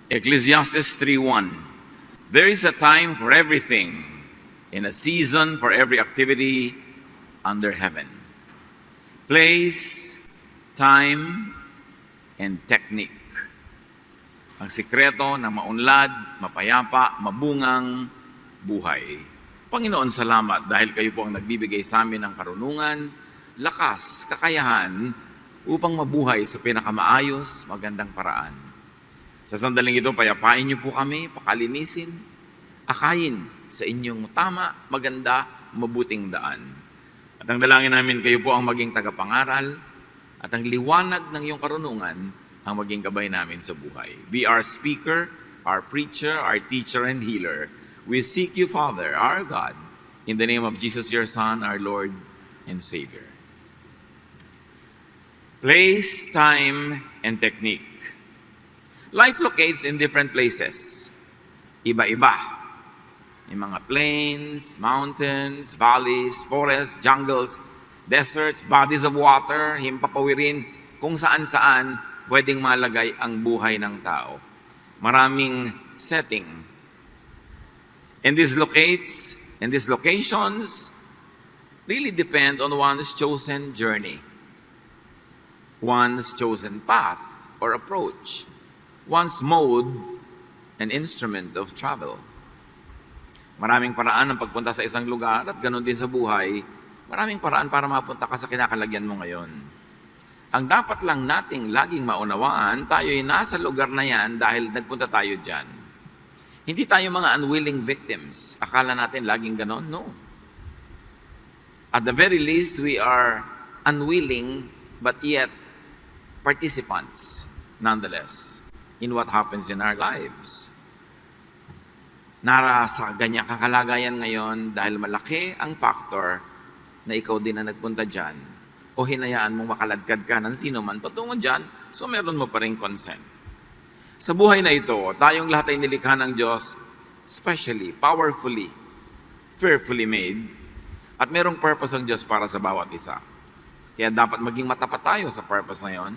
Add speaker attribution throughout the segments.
Speaker 1: Ecclesiastes 3:1. There is a time for everything, and a season for every activity under heaven. Place, time, and technique. Ang sikreto ng maunlad, mapayapa, mabungang buhay. Panginoon, salamat dahil kayo po ang nagbibigay sa amin ng karunungan, lakas, kakayahan upang mabuhay sa pinakamaayos, magandang paraan. Sa sandaling ito, payapain niyo po kami, pakalinisin, akayin sa inyong tama, maganda, mabuting daan. At ang dalangin namin, kayo po ang maging tagapangaral at ang liwanag ng iyong karunungan ang maging gabay namin sa buhay. Be our speaker, our preacher, our teacher, and healer. We seek you, Father, our God, in the name of Jesus, your Son, our Lord and Savior. Place, time, and technique. Life locates in different places. Iba-iba. May mga plains, mountains, valleys, forests, jungles, deserts, bodies of water, himpapawirin, kung saan-saan pwedeng malagay ang buhay ng tao. Maraming setting. And these locations really depend on one's chosen journey, one's chosen path or approach, one's mode and instrument of travel. Maraming paraan ng pagpunta sa isang lugar at ganoon din sa buhay, maraming paraan para mapunta ka sa kinakalagyan mo ngayon. Ang dapat lang nating laging maunawaan, tayo ay nasa lugar na yan dahil nagpunta tayo dyan. Hindi tayo mga unwilling victims. Akala natin laging ganoon? No. At the very least, we are unwilling but yet participants nonetheless in what happens in our lives. Nasa ganyan kakalagayan ngayon dahil malaki ang factor na ikaw din na nagpunta dyan o hinayaan mong makaladkad ka ng sino man patungo dyan, so meron mo pa rin consent. Sa buhay na ito, tayong lahat ay nilikha ng Diyos specially, powerfully, fearfully made, at merong purpose ang Diyos para sa bawat isa. Kaya dapat maging matapat tayo sa purpose na yon.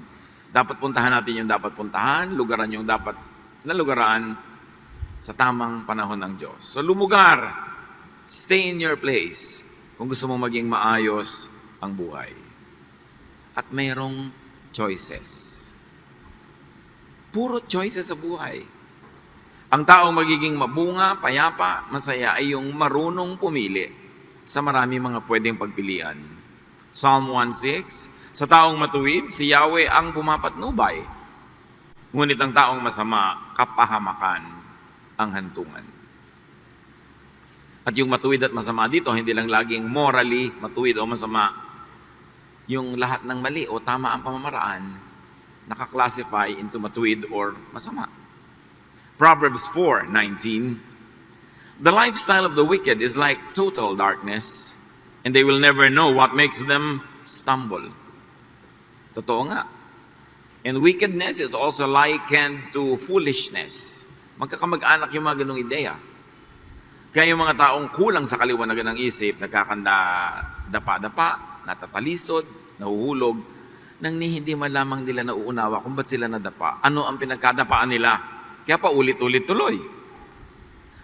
Speaker 1: Dapat puntahan natin yung dapat puntahan, lugaran yung dapat nalugaran sa tamang panahon ng Diyos. So lumugar, stay in your place kung gusto mong maging maayos ang buhay. At mayroong choices. Puro choices sa buhay. Ang taong magiging mabunga, payapa, masaya ay yung marunong pumili sa marami mga pwedeng pagpilian. Psalm 1:6, sa taong matuwid, si Yahweh ang pumapatnubay. Ngunit ang taong masama, kapahamakan ang hantungan. At yung matuwid at masama dito, hindi lang laging morally matuwid o masama. Yung lahat ng mali o tama ang pamamaraan, naka-classify into matuwid or masama. Proverbs 4:19, the lifestyle of the wicked is like total darkness, and they will never know what makes them stumble. Totoo nga. And wickedness is also likened to foolishness. Magkakamag-anak yung mga ganong ideya. Kaya yung mga taong kulang sa kaliwanagan ng isip, nagkakanda dapa-dapa, natatalisod, nahuhulog, nang hindi man lamang nila nauunawa kung ba't sila nadapa. Ano ang pinagkadapaan nila? Kaya pa ulit-ulit tuloy.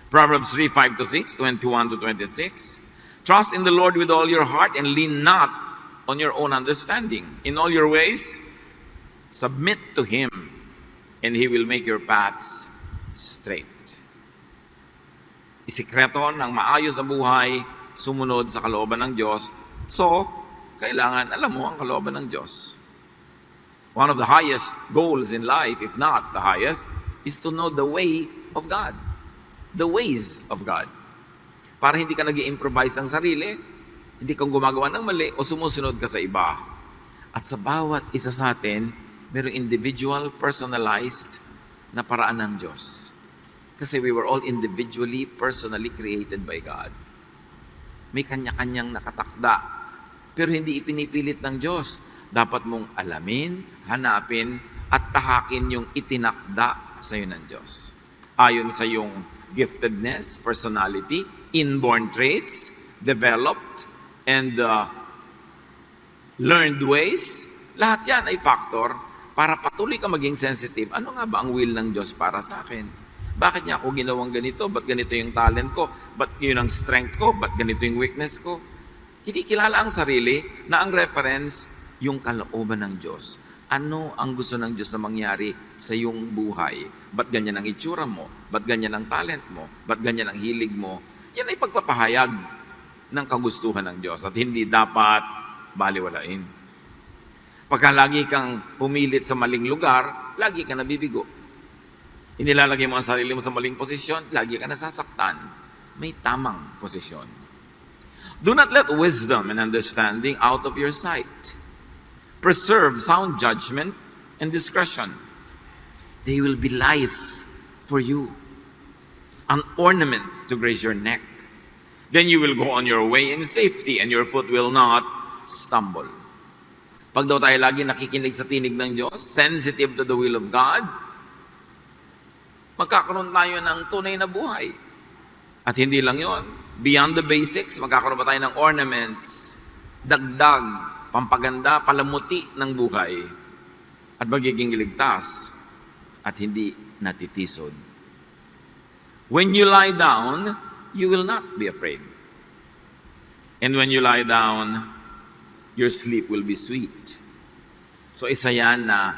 Speaker 1: Proverbs 3:5-6, 21-26. Trust in the Lord with all your heart and lean not on your own understanding. In all your ways, submit to Him, and He will make your paths straight. Isikreto ng maayos na buhay, sumunod sa kalooban ng Diyos. So, kailangan alam mo ang kalooban ng Diyos. One of the highest goals in life, if not the highest, is to know the way of God. The ways of God. Para hindi ka nag-i-improvise ng sarili, hindi kang gumagawa ng mali o sumusunod ka sa iba. At sa bawat isa sa atin, mayroong individual, personalized na paraan ng Diyos. Kasi we were all individually, personally created by God. May kanya-kanyang nakatakda. Pero hindi ipinipilit ng Diyos. Dapat mong alamin, hanapin, at tahakin yung itinakda sa iyo ng Diyos. Ayon sa yung giftedness, personality, inborn traits, developed, and learned ways, lahat yan ay factor para patuloy ka maging sensitive. Ano nga ba ang will ng Diyos para sa akin? Bakit niya ako ginawang ganito? Ba't ganito yung talent ko? Ba't yun ang strength ko? Ba't ganito yung weakness ko? Hindi kilala ang sarili na ang reference, yung kalooban ng Diyos. Ano ang gusto ng Diyos na mangyari sa iyong buhay? Ba't ganyan ang itsura mo? Ba't ganyan ang talent mo? Ba't ganyan ang hilig mo? Yan ay pagpapahayag ng kagustuhan ng Diyos at hindi dapat baliwalain. Pagka lagi kang pumilit sa maling lugar, lagi ka nabibigo. Inilalagay mo ang sarili mo sa maling posisyon, lagi ka nasasaktan. May tamang posisyon. Do not let wisdom and understanding out of your sight. Preserve sound judgment and discretion. They will be life for you, an ornament to grace your neck. Then you will go on your way in safety and your foot will not stumble. Pag daw tayo lagi nakikinig sa tinig ng Diyos, sensitive to the will of God, magkakaroon tayo ng tunay na buhay. At hindi lang yon, beyond the basics, magkakaroon pa tayo ng ornaments, dagdag, pampaganda, palamuti ng buhay, at magiging ligtas, at hindi natitisod. When you lie down, you will not be afraid. And when you lie down, your sleep will be sweet. So isa yan na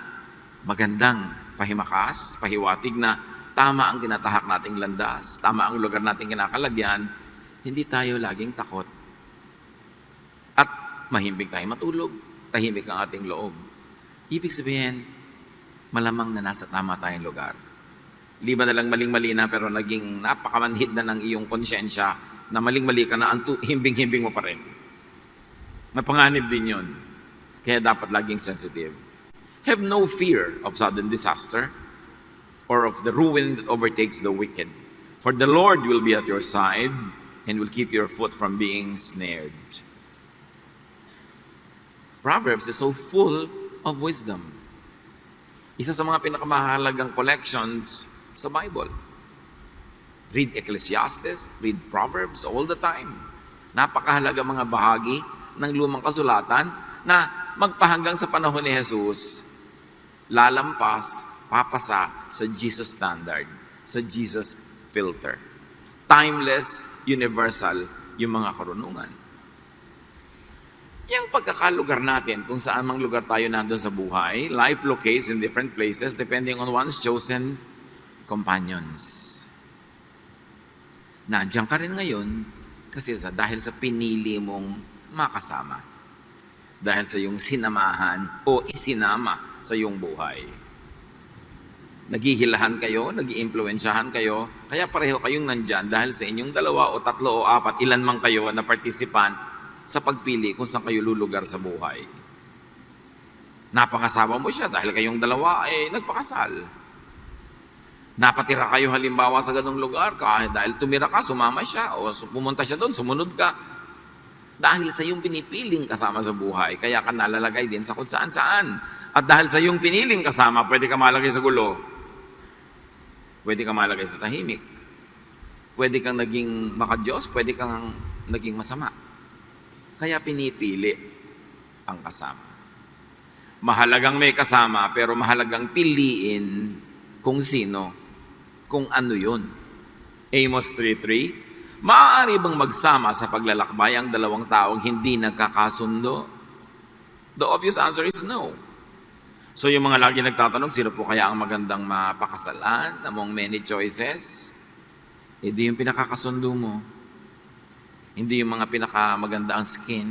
Speaker 1: magandang pahimakas, pahiwatig na tama ang tinatahak nating landas, tama ang lugar nating kinakalagyan, hindi tayo laging takot. At mahimbing tayo matulog, tahimik ang ating loob. Ibig sabihin, malamang na nasa tama tayong lugar. Liba na lang maling-mali na pero naging napakamanhid na ng iyong konsyensya na maling-mali ka na, himbing-himbing mo pa rin. Mapanganib din yun. Kaya dapat laging sensitive. Have no fear of sudden disaster or of the ruin that overtakes the wicked. For the Lord will be at your side and will keep your foot from being snared. Proverbs is so full of wisdom. Isa sa mga pinakamahalagang collections sa Bible. Read Ecclesiastes, read Proverbs all the time. Napakahalaga mga bahagi ng lumang kasulatan na magpahanggang sa panahon ni Jesus, lalampas, papasa sa Jesus standard, sa Jesus filter. Timeless, universal, yung mga karunungan. Yung pagkakalugar natin, kung saan mang lugar tayo nandun sa buhay, life locates in different places depending on one's chosen companions. Nandiyan ka rin ngayon kasi dahil sa pinili mong makasama. Dahil sa iyong sinamahan o isinama sa iyong buhay. Naghihilahan kayo, nag-iimpluwensyahan kayo, kaya pareho kayong nandyan dahil sa inyong 2 o 3 o 4, ilan man kayo na participant sa pagpili kung saan kayo lulugar sa buhay. Napangasawa mo siya dahil kayong 2 nagpakasal. Napatira kayo halimbawa sa ganung lugar kahit dahil tumira ka, sumama siya o pumunta siya doon, sumunod ka. Dahil sa iyong pinipiling kasama sa buhay, kaya ka nalalagay din sa kung saan-saan. At dahil sa iyong piniling kasama, pwede ka malagay sa gulo. Pwede ka malagay sa tahimik. Pwede kang naging makadiyos, pwede kang naging masama. Kaya pinipili ang kasama. Mahalagang may kasama, pero mahalagang piliin kung sino, kung ano yun. Amos 3:3, maaari bang magsama sa paglalakbay ang 2 taong hindi nagkakasundo? The obvious answer is no. So yung mga lagi nagtatanong, sino po kaya ang magandang mapakasalan among many choices? Hindi yung pinakakasundo mo. Hindi yung mga pinakamaganda ang skin,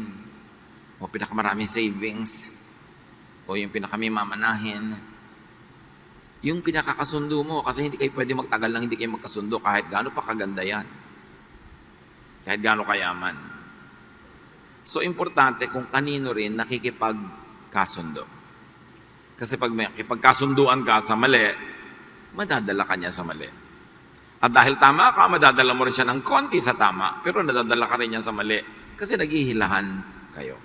Speaker 1: o pinakamaraming savings, o yung pinakamimamanahin. Yung pinakakasundo mo, kasi hindi kayo pwede magtagal lang, hindi kayo magkasundo kahit gaano pa kaganda yan. Kahit gaano kayaman. So, importante kung kanino rin nakikipagkasundo. Kasi pag may kipagkasunduan ka sa mali, madadala ka niya sa mali. At dahil tama ka, madadala mo rin siya ng konti sa tama, pero nadadala ka rin niya sa mali kasi naghihilahan kayo.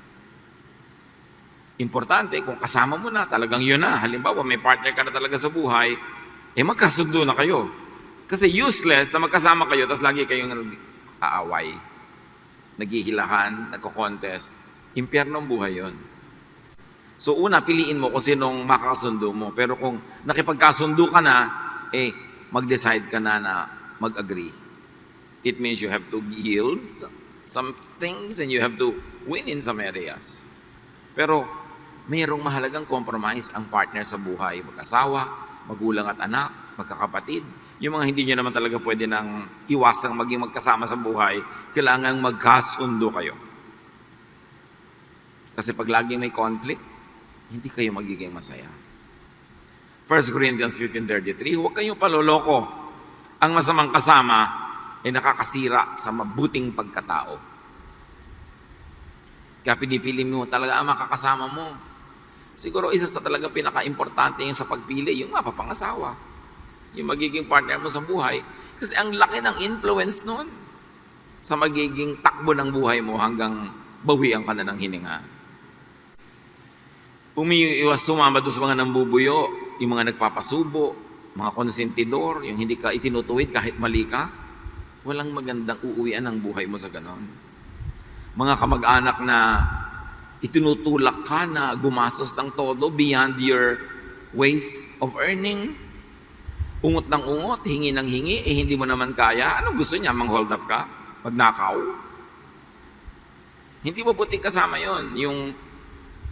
Speaker 1: Importante, kung kasama mo na, talagang yun na. Halimbawa, may partner ka na talaga sa buhay, magkasundo na kayo. Kasi useless na magkasama kayo, tapos lagi kayong aaway. Naghihilahan, nagko-contest. Impyerno ang buhay yun. So una, piliin mo kung sinong makakasundo mo. Pero kung nakipagkasundo ka na, mag-decide ka na mag-agree. It means you have to yield some things and you have to win in some areas. Pero mayroong mahalagang compromise ang partner sa buhay. Mag-asawa, magulang at anak, magkakapatid. Yung mga hindi nyo naman talaga pwede nang iwasang maging magkasama sa buhay, kailangan magkasundo kayo. Kasi pag laging may conflict, hindi kayo magiging masaya. 1 Corinthians 15:33, huwag kayong paloloko. Ang masamang kasama ay nakakasira sa mabuting pagkatao. Kaya pinipili mo talaga ang makakasama mo. Siguro isa sa talaga pinaka-importante yung sa pagpili, yung mapapangasawa. Yung magiging partner mo sa buhay. Kasi ang laki ng influence nun sa magiging takbo ng buhay mo hanggang bawian ka na ng hininga. Umiiwas sumama doon sa mga nambubuyo, yung mga nagpapasubo, mga konsentidor, yung hindi ka itinutuwid kahit mali ka, walang magandang uuwian ng buhay mo sa ganon. Mga kamag-anak na itinutulak ka na gumastos ng todo beyond your ways of earning, ungot ng ungot, hingi ng hingi, hindi mo naman kaya, anong gusto niya, mang-hold up ka? Magnakaw? Hindi mo puting kasama yon, yung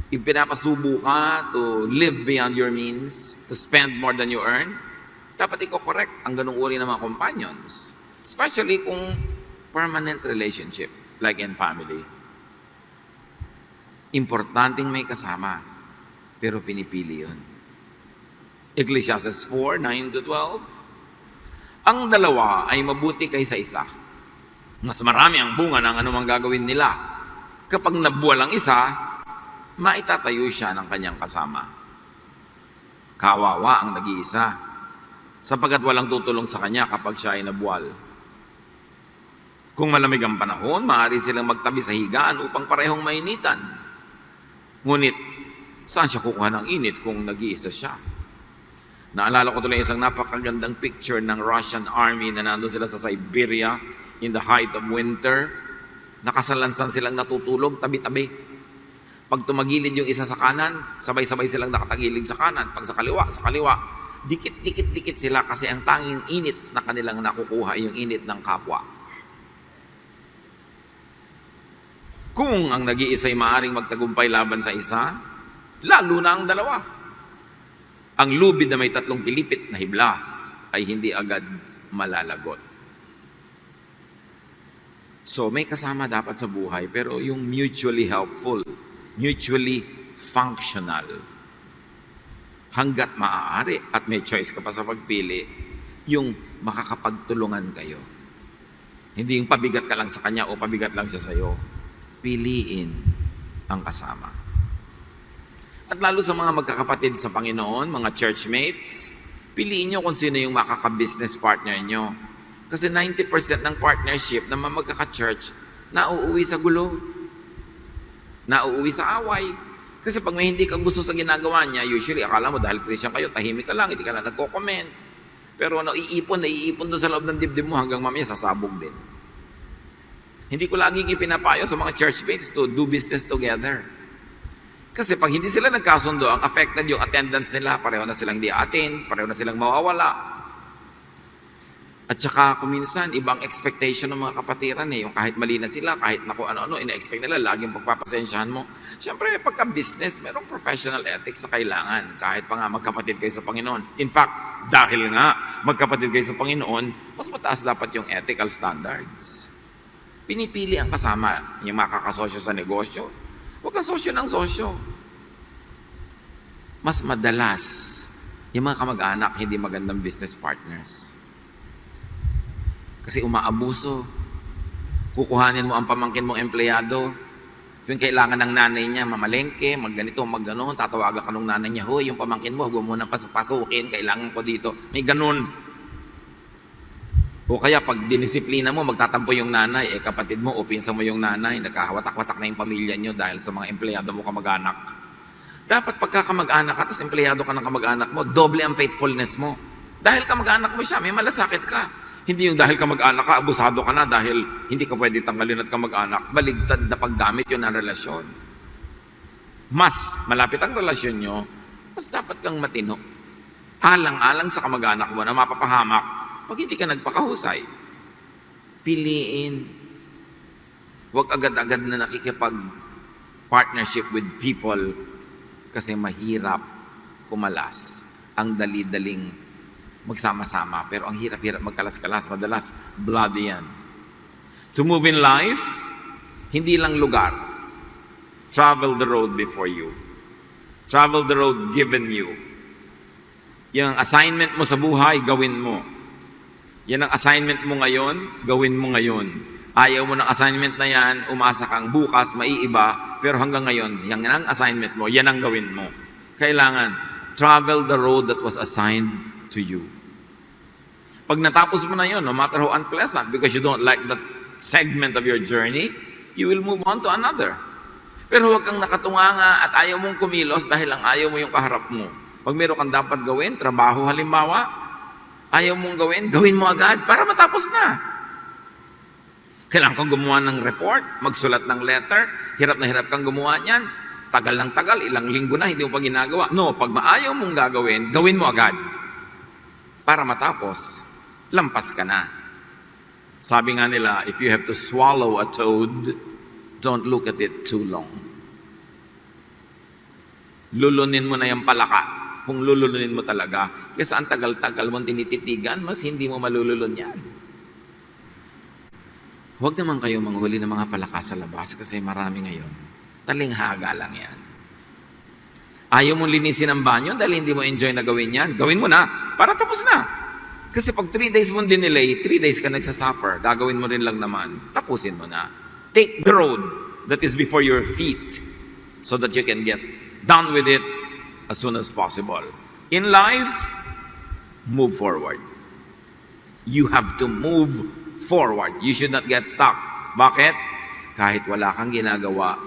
Speaker 1: ipinapasubo ka to live beyond your means, to spend more than you earn, dapat i-correct ang ganung uri ng mga companions. Especially kung permanent relationship, like in family. Importanteng may kasama, pero pinipili yun. Ecclesiastes 4:9-12. Ang dalawa ay mabuti kaysa isa. Mas marami ang bunga ng anumang gagawin nila. Kapag nabuwal ang isa, maitatayo siya ng kanyang kasama. Kawawa ang nag-iisa, sapagkat walang tutulong sa kanya kapag siya ay nabuwal. Kung malamig ang panahon, maaari silang magtabi sa higaan upang parehong mainitan. Ngunit, saan siya kukuha ng init kung nag-iisa siya? Naalala ko tuloy isang napakagandang picture ng Russian army na nandun sila sa Siberia in the height of winter. Nakasalansan silang natutulog, tabi-tabi. Pag tumagilid yung isa sa kanan, sabay-sabay silang nakatagilid sa kanan. Pag sa kaliwa, dikit-dikit sila kasi ang tanging init na kanilang nakukuha ay yung init ng kapwa. Kung ang nag-iisa'y maaaring magtagumpay laban sa isa, lalo na ang dalawa. Ang lubid na may 3 pilipit na hibla ay hindi agad malalagot. So may kasama dapat sa buhay, pero yung mutually helpful, mutually functional. Hanggat maaari at may choice ka pa sa pagpili, yung makakapagtulungan kayo. Hindi yung pabigat ka lang sa kanya o pabigat lang siya sa'yo. Piliin ang kasama. At lalo sa mga magkakapatid sa Panginoon, mga churchmates, piliin nyo kung sino yung makaka-business partner nyo. Kasi 90% ng partnership ng mga magkaka-church, nauuwi sa gulo. Nauuwi sa away. Kasi pag may hindi ka gusto sa ginagawa niya, usually akala mo dahil Christian kayo, tahimik ka lang, hindi ka na nagko-comment. Pero naiipon doon sa loob ng dibdib mo hanggang mamaya sasabog din. Hindi ko laging ipinapayo sa mga churchmates to do business together. Kasi pag hindi sila nagkasundo, ang affected yung attendance nila, pareho na silang hindi attend, pareho na silang mawawala. At saka kuminsan, ibang expectation ng mga kapatiran yung kahit mali na sila, kahit na kung ano-ano, ina-expect nila, laging pagpapasensyahan mo. Siyempre, pagka-business, merong professional ethics na kailangan, kahit pa nga magkapatid kayo sa Panginoon. In fact, dahil nga magkapatid kayo sa Panginoon, mas mataas dapat yung ethical standards. Pinipili ang kasama, yung makakasosyo sa negosyo. Huwag kang sosyo ng sosyo. Mas madalas, yung mga kamag-anak, hindi magandang business partners. Kasi umaabuso. Kukuhanin mo ang pamangkin mong empleyado. Tuwing kailangan ng nanay niya, mamalengke, magganito, maggano, tatawagan ka ng nanay niya, hoy, yung pamangkin mo, huwag mo nang pasukin, kailangan ko dito. May ganun. O kaya pag dinisiplina mo, magtatampo yung nanay, kapatid mo o pinsan mo yung nanay, nagkahawatak-watak na yung pamilya nyo dahil sa mga empleyado mo kamag-anak. Dapat pagka kamag-anak ka, tapos empleyado ka ng kamag-anak mo, doble ang faithfulness mo. Dahil kamag-anak mo siya, may malasakit ka. Hindi yung dahil kamag-anak ka, abusado ka na dahil hindi ka pwede tanggalin at kamag-anak. Baligtad na paggamit yun ng relasyon. mas malapit ang relasyon nyo, mas dapat kang matino. Alang-alang sa kamag-anak mo na mapapahamak pag hindi ka nagpakahusay. Piliin. Huwag agad-agad na nakikipag-partnership with people kasi mahirap kumalas. Ang dali-daling magsama-sama. Pero ang hirap-hirap magkalas-kalas. Madalas, bloody yan. To move in life, hindi lang lugar. Travel the road before you. Travel the road given you. Yung assignment mo sa buhay, gawin mo. Yan ang assignment mo ngayon, gawin mo ngayon. Ayaw mo ng assignment na yan, umasa kang bukas, maiiba, pero hanggang ngayon, yan ang assignment mo, yan ang gawin mo. Kailangan, travel the road that was assigned to you. Pag natapos mo na yun, no matter how unpleasant, because you don't like that segment of your journey, you will move on to another. Pero huwag kang nakatunganga at ayaw mong kumilos dahil ang ayaw mo yung kaharap mo. Pag meron kang dapat gawin, trabaho halimbawa, ayaw mong gawin, gawin mo agad para matapos na. Kailangan kang gumawa ng report, magsulat ng letter, hirap na hirap kang gumawa niyan, tagal ng tagal, ilang linggo na, hindi mo pa ginagawa. No, pag maayaw mong gagawin, gawin mo agad. Para matapos, lampas ka na. Sabi nga nila, if you have to swallow a toad, don't look at it too long. Lulunin mo na yung palaka. Kung lulunin mo talaga, kasi ang tagal-tagal mong tinititigan, mas hindi mo malululun yan. Huwag naman kayo manghuli ng mga palaka sa labas kasi marami ngayon. Talinghaga lang yan. Ayaw mong linisin ang banyo dahil hindi mo enjoy na gawin yan. Gawin mo na, para tapos na. Kasi pag 3 days mong dinelay, 3 days ka nagsasuffer, gagawin mo rin lang naman, tapusin mo na. Take the road that is before your feet so that you can get done with it as soon as possible. In life, move forward. You have to move forward. You should not get stuck. Bakit? Kahit wala kang ginagawa,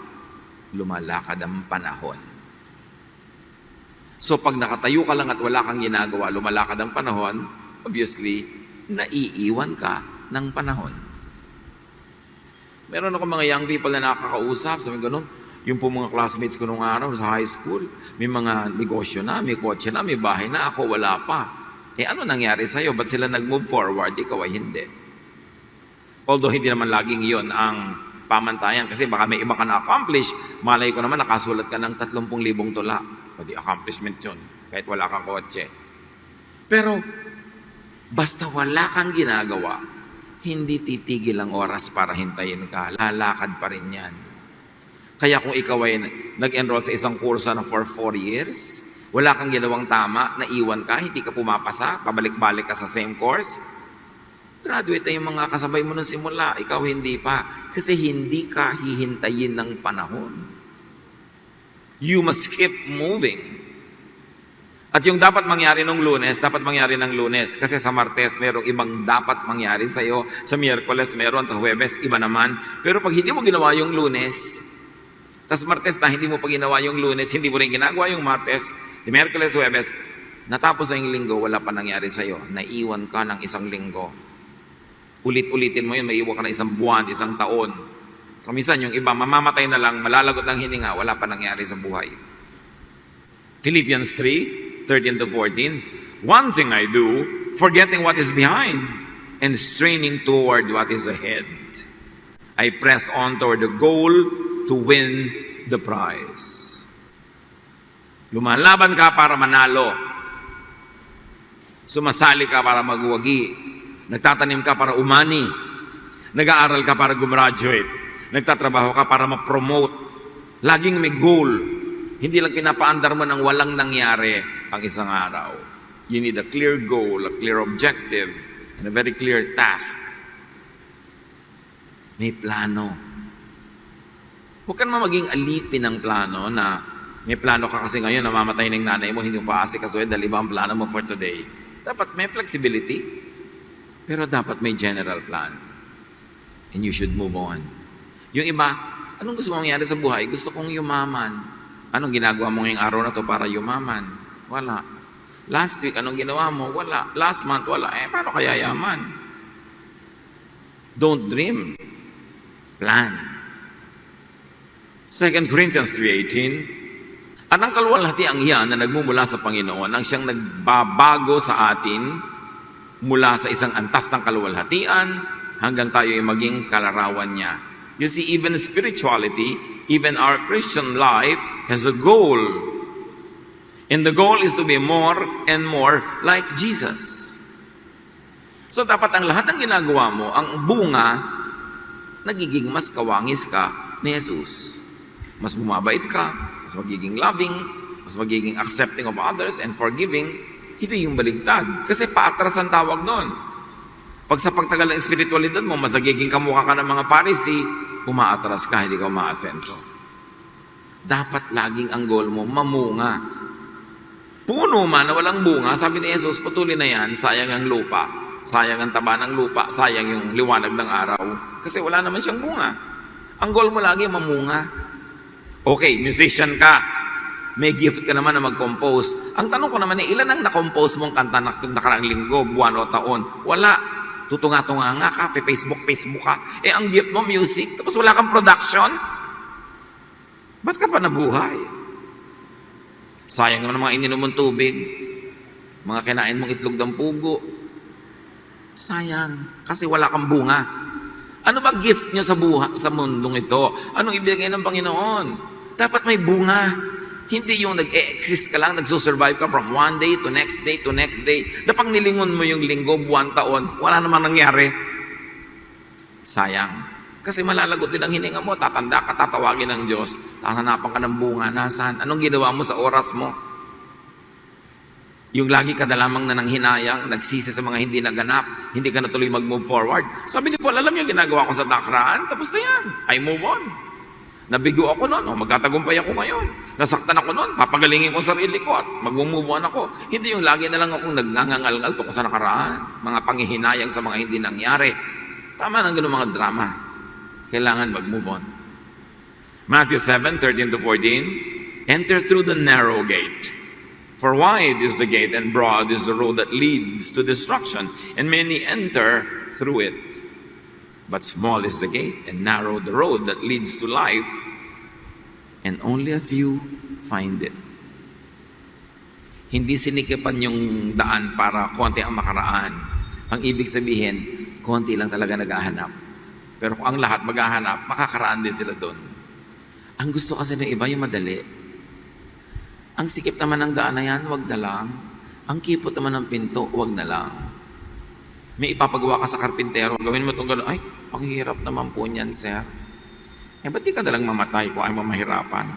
Speaker 1: lumalakad ang panahon. So pag nakatayo ka lang at wala kang ginagawa, lumalakad ang panahon, obviously, naiiwan ka ng panahon. Meron ako mga young people na nakakausap, sabi ganun, yung po mga classmates ko nung araw sa high school, may mga negosyo na, may kotse na, may bahay na, ako wala pa. Ano nangyari sa'yo? Ba't sila nag-move forward? Ikaw ay hindi. Although hindi naman laging iyon ang pamantayan kasi baka may iba ka na-accomplish, malay ko naman nakasulat ka ng 30,000 tula. O di accomplishment yun, kahit wala kang kotse. Pero, basta wala kang ginagawa, hindi titigil ang oras para hintayin ka. Lalakad pa rin yan. Kaya kung ikaw ay nag-enroll sa isang kurso na for 4 years, wala kang ginawang tama, naiwan ka, hindi ka pumapasa, pabalik-balik ka sa same course, graduate na yung mga kasabay mo nung simula, ikaw hindi pa. Kasi hindi ka hihintayin ng panahon. You must keep moving. At yung dapat mangyari ng Lunes, dapat mangyari ng Lunes. Kasi sa Martes, merong ibang dapat mangyari sa'yo. Sa Miyerkules, meron. Sa Huwebes, iba naman. Pero pag hindi mo ginawa yung Lunes, tas Martes na hindi mo pa ginawa yung Lunes, hindi mo rin ginagawa yung Martes, Miyerkules, Huwebes, natapos na yung linggo, wala pa nangyari sa'yo. Naiwan ka ng isang linggo. Ulit-ulitin mo yun, may iwan ka ng isang buwan, isang taon. Kamisan yung iba, mamamatay na lang, malalagot ng hininga, wala pa nangyari sa buhay. Philippians 3:13 to 14, one thing I do, forgetting what is behind and straining toward what is ahead. I press on toward the goal to win the prize. Lumalaban ka para manalo. Sumasali ka para magwagi. Nagtatanim ka para umani. Nag-aaral ka para gumraduate. Nagtatrabaho ka para ma-promote. Laging may goal. Hindi lang pinapaandar mo ng walang nangyari ang isang araw. You need a clear goal, a clear objective, and a very clear task. May plano. Huwag ka naman maging alipin ng plano na may plano ka kasi ngayon, namamatay ng nanay mo, hindi mo pa asikasuhin dahil iba ang plano mo for today. Dapat may flexibility, pero dapat may general plan. And you should move on. Yung iba, anong gusto mong mangyari sa buhay? Gusto kong yumaman. Anong ginagawa mo ngayong araw na to para yumaman? Wala. Last week, anong ginawa mo? Wala. Last month, wala. Paano kaya yaman? Don't dream. Plan. 2 Corinthians 3:18, At ang kaluwalhatiang iyan na nagmumula sa Panginoon ang siyang nagbabago sa atin mula sa isang antas ng kaluwalhatian hanggang tayo ay maging kalarawan niya. You see, even spirituality, even our Christian life has a goal. And the goal is to be more and more like Jesus. So dapat ang lahat ng ginagawa mo, ang bunga, nagiging mas kawangis ka ni Jesus. Mas bumabait ka, mas magiging loving, mas magiging accepting of others and forgiving, hindi yung baligtad. Kasi paatras ang tawag doon. Pag sa pagtagal ng espiritualidad mo, mas nagiging kamukha ka ng mga Pharisee, umaatras ka, hindi ka umaasenso. Dapat laging ang goal mo, mamunga. Puno man na walang bunga, sabi ni Jesus, putulin na yan, sayang ang lupa. Sayang ang taba ng lupa, sayang yung liwanag ng araw. Kasi wala naman siyang bunga. Ang goal mo lagi, mamunga. Okay, musician ka. May gift ka naman na mag-compose. Ang tanong ko naman ilan ang na-compose mong kanta nakaraang linggo, buwan o taon? Wala. Tutunga-tunga nga ka, Facebook ka. Ang gift mo, music, tapos wala kang production? Ba't ka pa nabuhay? Sayang naman ang mga ininom mong tubig, mga kinain mong itlog ng pugo. Sayang, kasi wala kang bunga. Ano ba gift niyo sa mundong ito? Anong ibigay ng Panginoon? Dapat may bunga. Hindi yung nag-exist ka lang, nagsusurvive ka from one day to next day to next day. Napang nilingon mo yung linggo, buwan, taon, wala namang nangyari. Sayang. Kasi malalagot din ang hininga mo, tatanda ka, tatawagin ng Diyos, tahanapan ka ng bunga, nasaan? Anong ginawa mo sa oras mo? Yung lagi ka na lamang na nanghinayang, nagsisi sa mga hindi naganap, hindi ka na tuloy mag-move forward. Sabi ni Paul, alam niyo, ginagawa ko sa nakaraan, tapos na yan, I move on. Nabigo ako noon, magtatagumpay ako ngayon. Nasaktan ako noon, papagalingin ko sarili ko at mag-move on ako. Hindi yung lagi na lang akong nagngangalgal tungkol sa nakaraan, mga panghihinayang sa mga hindi nangyari. Tama ng ganun mga drama. Kailangan mag-move on. Matthew 7:13-14, enter through the narrow gate. For wide is the gate and broad is the road that leads to destruction, and many enter through it. But small is the gate and narrow the road that leads to life, and only a few find it. Hindi sinikipan yung daan para konti ang makaraan. Ang ibig sabihin, konti lang talaga naghahanap. Pero kung ang lahat maghahanap, makakaraan din sila doon. Ang gusto kasi ng iba yung madali. Ang sikip naman ng daan na yan, wag na lang. Ang kipot naman ng pinto, wag na lang. May ipapagawa ka sa karpintero, gawin mo itong gano'n, ay, ang hirap naman po niyan, sir. Ba't di ka nalang mamatay kung ay mamahirapan?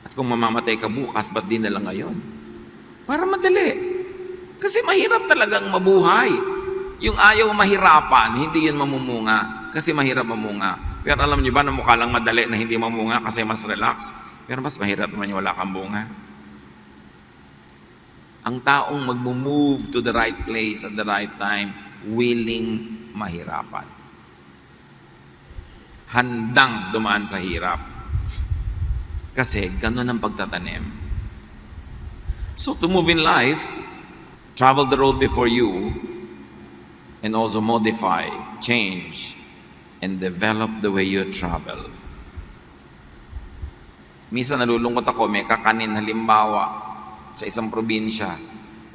Speaker 1: At kung mamamatay ka bukas, ba't di na lang ngayon? Para madali. Kasi mahirap talagang mabuhay. Yung ayaw mahirapan, hindi yun mamumunga. Kasi mahirap mamunga. Pero alam niyo ba na mukha lang madali na hindi mamunga kasi mas relax? Pero mas mahirap naman yung wala kang bunga. Ang taong mag-move to the right place at the right time, willing mahirapan. Handang dumaan sa hirap. Kasi ganun ang pagtatanim. So to move in life, travel the road before you and also modify, change, and develop the way you travel. Minsan nalulungkot ako, may kakanin halimbawa sa isang probinsya.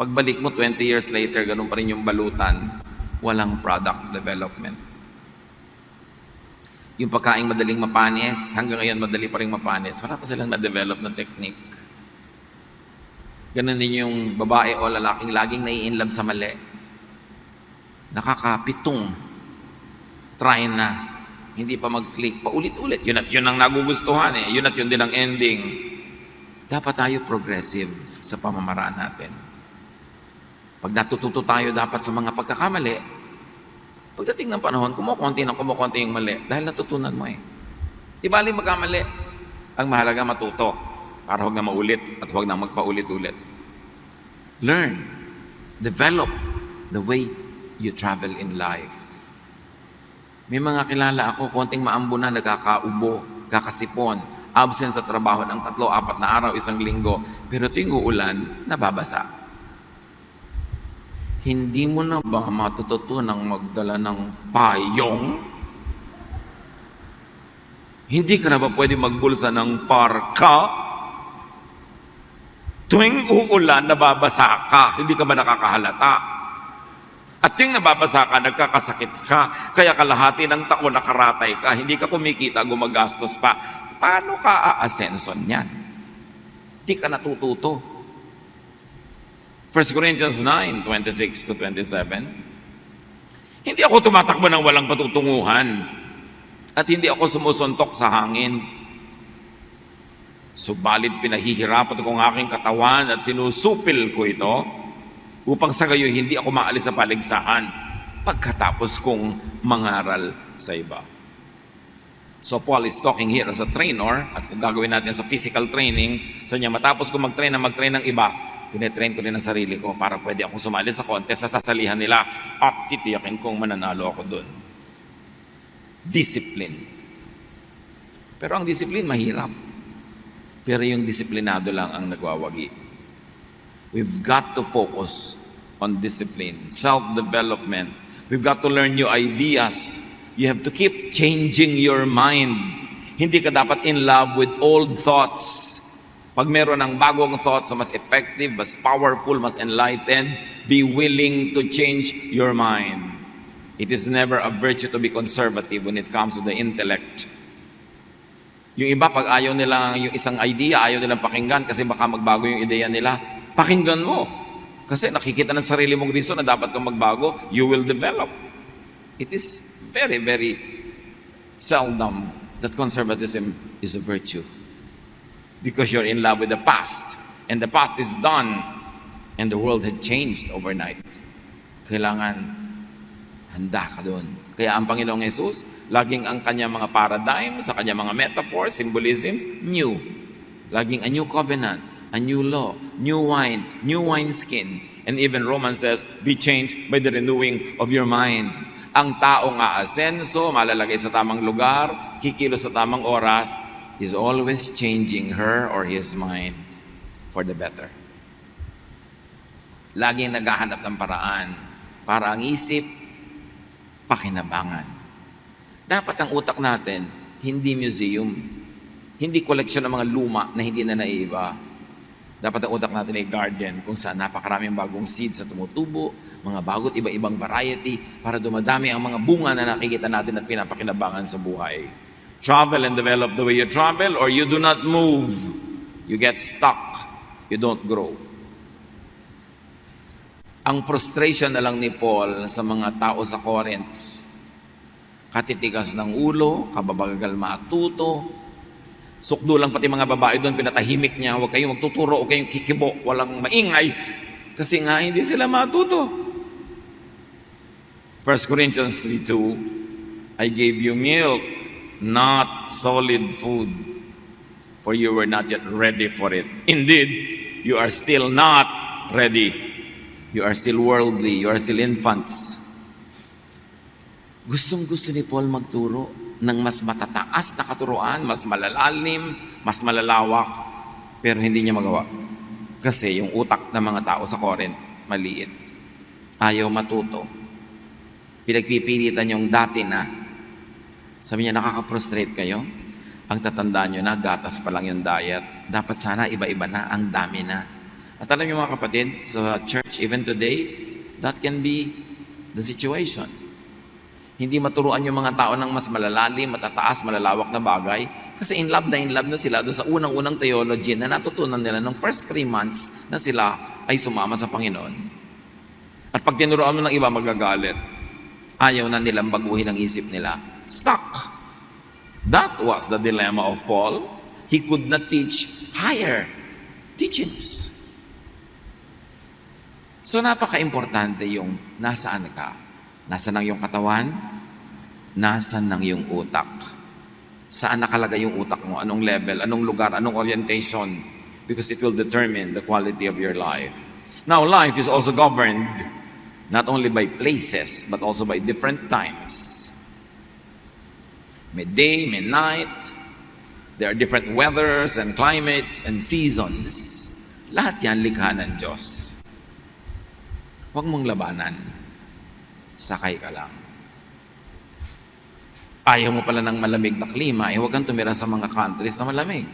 Speaker 1: Pagbalik mo 20 years later, ganun pa rin yung balutan. Walang product development. Yung pagkaing madaling mapanis, hanggang ngayon madali pa rin mapanis. Wala pa silang na-develop na technique. Ganun din yung babae o lalaking laging nai-inlove sa mali. Nakakapitong try na. Hindi pa mag-click, paulit-ulit. Yun at yun ang nagugustuhan eh. Yun at yun din ang ending. Dapat tayo progressive sa pamamaraan natin. Pag natututo tayo dapat sa mga pagkakamali, pagdating ng panahon, kumukonti yung mali dahil natutunan mo eh. Di bali magkamali. Ang mahalaga matuto para huwag na maulit at huwag na magpaulit-ulit. Learn. Develop the way you travel in life. May mga kilala ako, konting maambo na nagkakaubo, kakasipon, absent sa trabaho ng 3-4 na araw, isang linggo, pero tuwing uulan, nababasa. Hindi mo na ba matututunang magdala ng payong? Hindi ka na ba pwede magbulsa ng parka? Tuwing uulan, nababasa ka, hindi ka ba nakakahalata? At tuwing nababasa ka, nagkakasakit ka, kaya kalahati ng taon nakaratay ka, hindi ka kumikita, gumagastos pa. Paano ka aasenson niyan? Hindi ka natututo. 1 Corinthians 9:26 to 27. Hindi ako tumatakbo ng walang patutunguhan at hindi ako sumusuntok sa hangin. Subalit pinahihirapan ko ang aking katawan at sinusupil ko ito upang sa gayon hindi ako maalis sa paligsahan pagkatapos kong mangaral sa iba. So Paul is talking here as a trainer, at kung gagawin natin sa physical training, so niya matapos ko mag-train ng iba, tinetrain ko din ang sarili ko para pwede akong sumali sa contest sa sasalihan nila at titiyakin kong mananalo ako doon. Discipline. Pero ang discipline mahirap. Pero yung disiplinado lang ang nagwawagi. We've got to focus on discipline, self-development. We've got to learn new ideas. You have to keep changing your mind. Hindi ka dapat in love with old thoughts. Pag meron ng bagong thoughts na mas effective, mas powerful, mas enlightened, be willing to change your mind. It is never a virtue to be conservative when it comes to the intellect. Yung iba, pag ayaw nila yung isang idea, ayaw nilang pakinggan kasi baka magbago yung ideya nila, pakinggan mo. Kasi nakikita ng sarili mong reason na dapat kang magbago, you will develop. It is very, very seldom that conservatism is a virtue. Because you're in love with the past. And the past is done. And the world had changed overnight. Kailangan handa ka doon. Kaya ang Panginoong Jesus, laging ang kanyang mga paradigm, sa kanyang mga metaphors, symbolisms, new. Laging a new covenant, a new law, new wine skin. And even Romans says, be changed by the renewing of your mind. Ang taong aasenso, malalagay sa tamang lugar, kikilos sa tamang oras, is always changing her or his mind for the better. Laging naghahanap ng paraan para ang isip pakinabangan. Dapat ang utak natin, hindi museum, hindi koleksyon ng mga luma na hindi na naiiba. Dapat ang utak natin ay garden kung saan napakaraming bagong seeds na tumutubo, mga bagot, iba-ibang variety, para dumadami ang mga bunga na nakikita natin at pinapakinabangan sa buhay. Travel and develop the way you travel, or you do not move. You get stuck. You don't grow. Ang frustration na lang ni Paul sa mga tao sa Corinth, katitigas ng ulo, kababagal matuto, sukdo lang pati mga babae doon, pinatahimik niya, huwag kayong magtuturo, huwag kayong kikibo, walang maingay, kasi nga hindi sila matuto. 1 Corinthians 3:2, I gave you milk, not solid food, for you were not yet ready for it. Indeed, you are still not ready. You are still worldly. You are still infants. Gustong-gusto ni Paul magturo ng mas matataas na katuruan, mas malalalim, mas malalawak, pero hindi niya magawa. Kasi yung utak ng mga tao sa Corinth, maliit. Ayaw matuto. Pinagpipilitan yung dati na. Sabi niya, nakaka-frustrate kayo? Ang tatandaan nyo na, gatas pa lang yung diet. Dapat sana iba-iba na, ang dami na. At alam niyo mga kapatid, sa church even today, that can be the situation. Hindi maturuan yung mga tao ng mas malalalim, matataas, malalawak na bagay. Kasi in love na sila doon sa unang-unang theology na natutunan nila nung first 3 months na sila ay sumama sa Panginoon. At pag tinuruan mo ng iba, magagalit. Ayaw na nilang baguhin ang isip nila. Stuck. That was the dilemma of Paul. He could not teach higher teachings. So napaka-importante yung nasaan ka. Nasaan ang iyong katawan? Nasaan ang iyong utak? Saan nakalagay yung utak mo? Anong level? Anong lugar? Anong orientation? Because it will determine the quality of your life. Now, life is also governed not only by places, but also by different times. May day, may night. There are different weathers and climates and seasons. Lahat yan likha ng Diyos. Huwag mong labanan. Sakay ka lang. Ayaw mo pala ng malamig na klima, huwag kang tumira sa mga countries na malamig.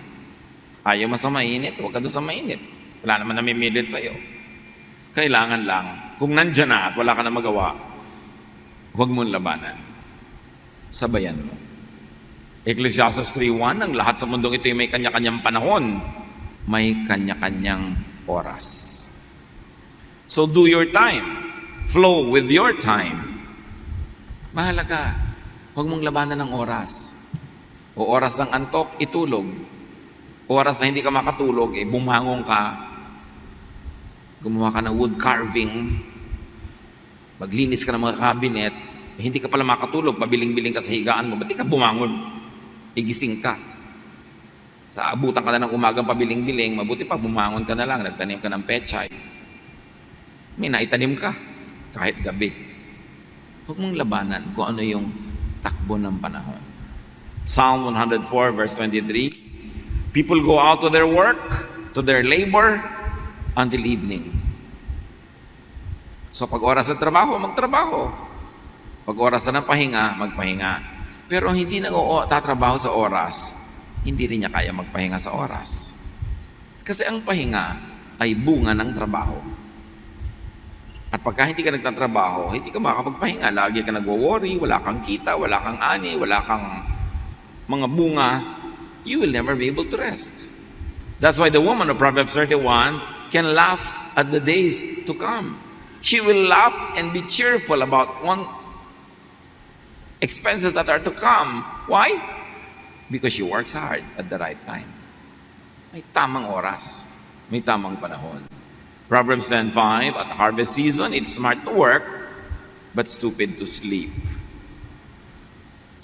Speaker 1: Ayaw mo sa mainit, huwag ka doon sa mainit. Wala naman namimilit sa'yo. Kailangan lang, kung nandyan na at wala ka na magawa, huwag mong labanan. Sabayan mo. Ecclesiastes 3:1, ang lahat sa mundong ito ay may kanya-kanyang panahon. May kanya-kanyang oras. So do your time. Flow with your time. Mahalaga, huwag mong labanan ng oras. O oras ng antok, itulog. Oras na hindi ka makatulog, bumangong ka, gumawa ka ng wood carving, maglinis ka ng mga cabinet, hindi ka pala makatulog, pabiling-biling ka sa higaan mo, ba't di ka bumangon? Igising ka. Sa abutan ka na ng umagang pabiling-biling, mabuti pa bumangon ka na lang, nagtanim ka ng pechay. May naitanim ka, kahit gabi. Huwag mong labanan kung ano yung takbo ng panahon. Psalm 104 verse 23, people go out to their work, to their labor, until evening. So pag oras ng trabaho, magtrabaho. Pag oras na ng pahinga, magpahinga. Pero ang hindi tatrabaho sa oras, hindi rin niya kaya magpahinga sa oras. Kasi ang pahinga ay bunga ng trabaho. At pagka hindi ka nagtatrabaho, hindi ka makakapagpahinga. Lagi ka nagwo-worry, wala kang kita, wala kang ani, wala kang mga bunga, you will never be able to rest. That's why the woman of Proverbs 31 can laugh at the days to come. She will laugh and be cheerful about expenses that are to come. Why? Because she works hard at the right time. May tamang oras, may tamang panahon. Proverbs 10:5, at harvest season, it's smart to work, but stupid to sleep.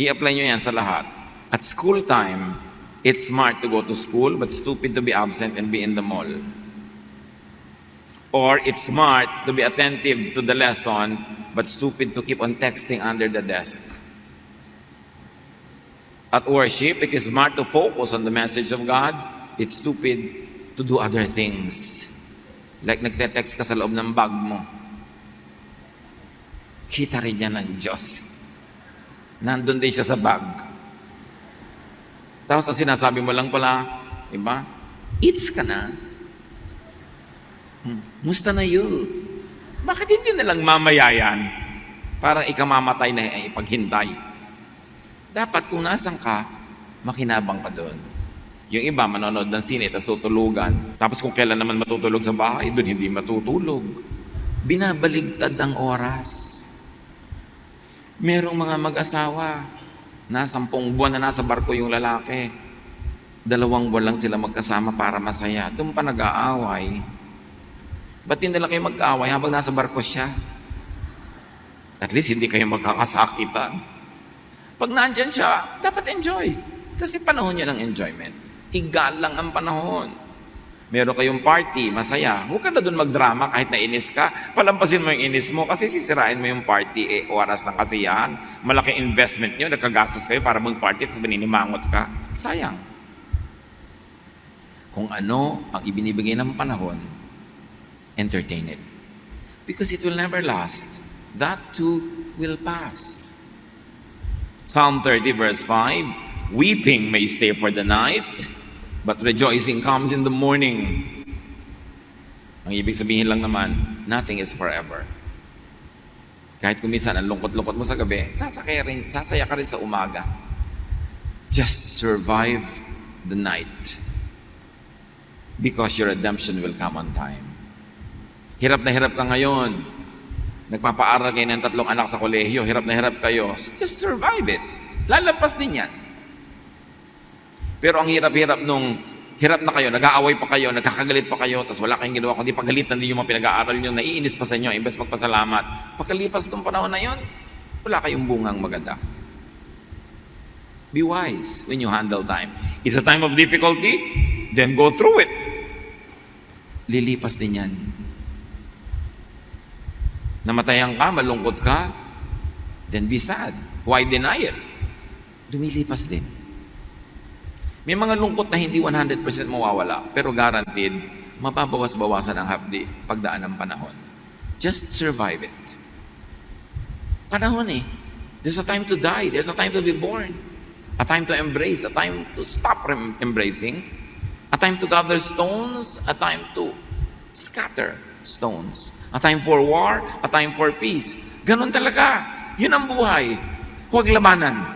Speaker 1: I-apply nyo yan sa lahat. At school time, it's smart to go to school, but stupid to be absent and be in the mall. Or it's smart to be attentive to the lesson, but stupid to keep on texting under the desk. At worship, it is smart to focus on the message of God. It's stupid to do other things. Like nagte-text ka sa loob ng bag mo. Kita rin niya ng Diyos. Nandun din siya sa bag. Tapos ang sinasabi mo lang pala, diba? Eats ka na. Musta na yun? Bakit hindi na lang mamaya yan? Parang ikamamatay na ipaghintay. Dapat kung nasan ka, makinabang ka doon. Yung iba, manonood ng sine, tapos tutulugan. Tapos kung kailan naman matutulog sa bahay, doon hindi matutulog. Binabaligtad ang oras. Merong mga mag-asawa, na 10 buwan na nasa barko yung lalaki. 2 buwan lang sila magkasama para masaya. Doon pa nag-aaway. Ba't hindi nila kayo mag-aaway habang nasa barko siya? At least hindi kayo magkakasakitan. Pag nandyan siya, dapat enjoy. Kasi panahon niya ng enjoyment. Igalang ang panahon. Meron kayong party, masaya. Huwag ka na doon magdrama kahit nainis ka. Palampasin mo yung inis mo kasi sisirain mo yung party, oras ng kasiyahan. Malaking investment nyo, nagkagastos kayo para mag-party tapos bininimangot ka. Sayang. Kung ano ang ibinibigay ng panahon, entertain it. Because it will never last. That too will pass. Psalm 30 verse 5, weeping may stay for the night, but rejoicing comes in the morning. Ang ibig sabihin lang naman, nothing is forever. Kahit kumisan ang lungkot-lungkot mo sa gabi, sasaya ka rin sa umaga. Just survive the night. Because your redemption will come on time. Hirap na hirap ka ngayon. Nagpapaaral kayo ng 3 anak sa kolehiyo. Hirap na hirap kayo. Just survive it. Lalapas din yan. Pero ang hirap-hirap nung hirap na kayo, nag-aaway pa kayo, nagkakagalit pa kayo, tapos wala kayong ginawa, kundi pagalitan din yung mga pinag-aaral nyo, naiinis pa sa inyo, imbes magpasalamat. Pagkalipas ng panahon na yon, wala kayong bungang maganda. Be wise when you handle time. It's a time of difficulty, then go through it. Lilipas din yan. Namatayan ka, malungkot ka, then be sad. Why deny it? Lumilipas din. May mga lungkot na hindi 100% mawawala, pero guaranteed, mababawas-bawasan ang hapdi pagdaan ng panahon. Just survive it. Panahon eh. There's a time to die. There's a time to be born. A time to embrace. A time to stop embracing. A time to gather stones. A time to scatter stones. A time for war, a time for peace. Ganon talaga. Yun ang buhay. Huwag labanan.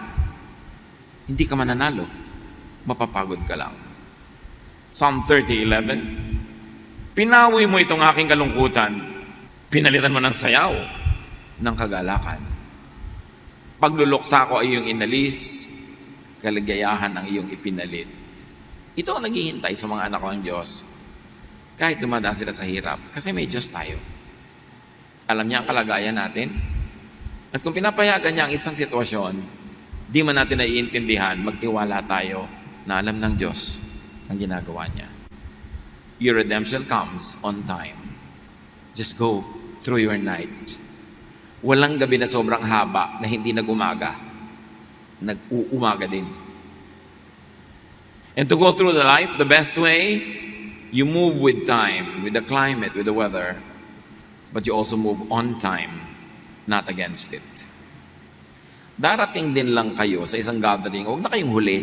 Speaker 1: Hindi ka mananalo. Mapapagod ka lang. Psalm 30:11. Pinawi mo itong aking kalungkutan. Pinalitan mo ng sayaw ng kagalakan. Pagluluksa ko ay iyong inalis, kaligayahan ang iyong ipinalit. Ito ang naghihintay sa mga anak ng Diyos. Kahit dumadaan sila sa hirap, kasi may Diyos tayo. Alam niya ang kalagayan natin. At kung pinapayagan niya ang isang sitwasyon, di man natin naiintindihan, magtiwala tayo na alam ng Diyos ang ginagawa niya. Your redemption comes on time. Just go through your night. Walang gabi na sobrang haba na hindi nag-umaga. Nag-uumaga din. And to go through the life, the best way, you move with time, with the climate, with the weather, but you also move on time, not against it. Darating din lang kayo sa isang gathering, huwag na kayong huli.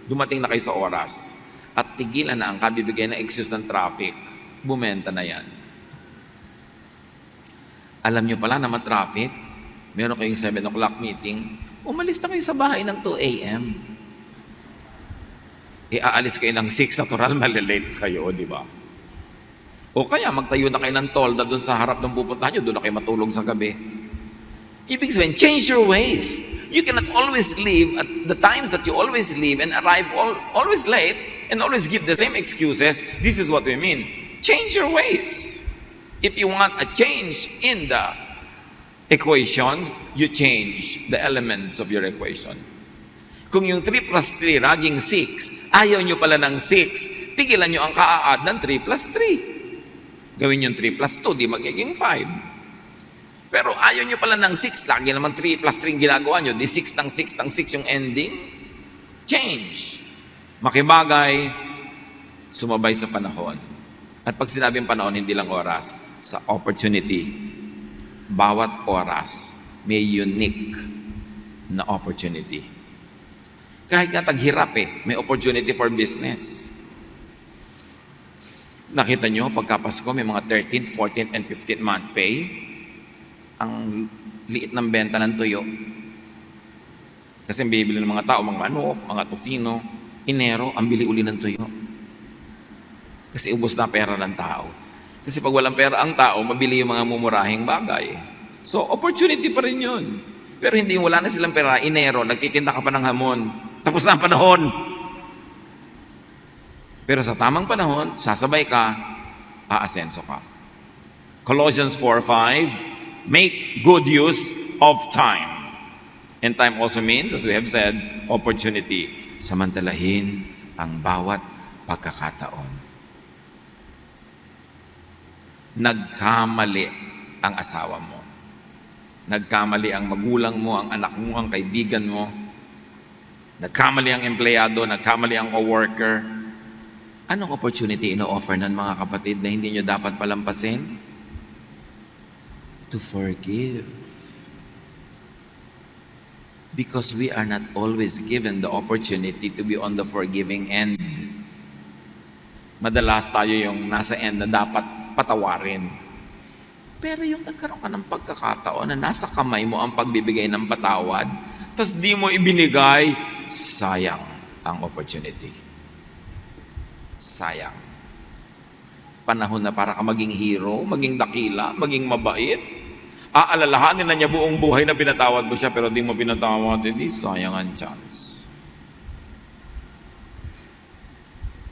Speaker 1: Dumating na kayo sa oras at tigilan na ang kabibigay na excuse ng traffic. Bumenta na yan. Alam nyo pala na traffic, meron kayong 7 o'clock meeting, umalis na kayo sa bahay ng 2 a.m. Aalis kayo ng 6, natural, malilate kayo, di ba? O kaya magtayo na kayo ng tolda doon sa harap ng pupuntahan nyo, doon na kayo matulog sa gabi. Ibig sabihin, change your ways. You cannot always live at the times that you always live and arrive always late and always give the same excuses. This is what we mean. Change your ways. If you want a change in the equation, you change the elements of your equation. Kung yung 3 plus 3 naging 6, ayaw nyo pala ng 6, tigilan nyo ang ka-add ng 3 plus 3. Gawin yung 3 plus 2, di magiging 5. Pero ayaw nyo pala ng 6, lagi naman 3 plus 3 ginagawa nyo, di 6 ng 6 ng 6 yung ending. Change. Makibagay, sumabay sa panahon. At pag sinabing panahon, hindi lang oras, sa opportunity. Bawat oras, may unique na opportunity. Kahit nga taghirap may opportunity for business. Nakita nyo, pagkapasko, may mga 13th, 14th, and 15th month pay. Ang liit ng benta ng tuyo. Kasi bibili ng mga tao, mga manok, mga tosino. Enero, ang bili uli ng tuyo. Kasi ubos na pera ng tao. Kasi pag walang pera ang tao, mabili yung mga mumurahing bagay. So, opportunity pa rin yun. Pero hindi wala na silang pera. Enero, nagtitinda ka pa ng hamon. Tapos na ang panahon. Pero sa tamang panahon, sasabay ka, aasenso ka. Colossians 4:5, make good use of time. And time also means, as we have said, opportunity. Samantalahin ang bawat pagkakataon. Nagkamali ang asawa mo. Nagkamali ang magulang mo, ang anak mo, ang kaibigan mo. Nagkamali ang empleyado, nagkamali ang coworker. Anong opportunity ino-offer ng mga kapatid na hindi nyo dapat palampasin? To forgive. Because we are not always given the opportunity to be on the forgiving end. Madalas tayo yung nasa end na dapat patawarin. Pero yung nagkaroon ka ng pagkakataon na nasa kamay mo ang pagbibigay ng patawad, tas di mo ibinigay, sayang ang opportunity. Sayang. Panahon na para ka maging hero, maging dakila, maging mabait. Aalalahanin na niya buong buhay na pinatawad mo siya, pero di mo pinatawad, hindi, sayang ang chance.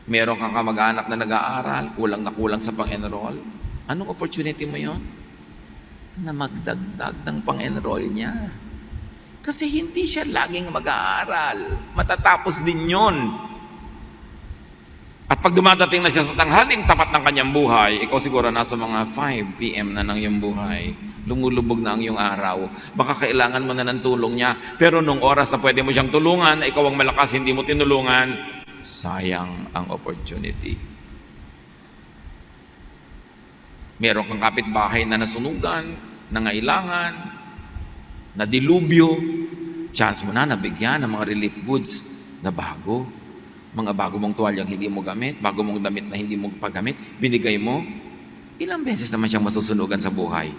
Speaker 1: Meron kang kamag-anak na nag-aaral, kulang na kulang sa pang-enroll. Anong opportunity mo yon? Na magdagdag ng pang-enroll niya. Kasi hindi siya laging mag-aaral. Matatapos din yon. At pag dumadating na siya sa tanghaling tapat ng kanyang buhay, ikaw siguro nasa mga 5 p.m. na ng iyong buhay, lumulubog na ang iyong araw, baka kailangan mo na ng tulong niya. Pero nung oras na pwede mo siyang tulungan, ikaw ang malakas, hindi mo tinulungan, sayang ang opportunity. Meron kang kapitbahay na nasunugan, nangailangan, na dilubyo, chance mo na nabigyan ng mga relief goods na bago. Mga bago mong tuwalyang hindi mo gamit, bago mong damit na hindi mo paggamit, binigay mo, Ilang beses naman siyang masusunugan sa buhay.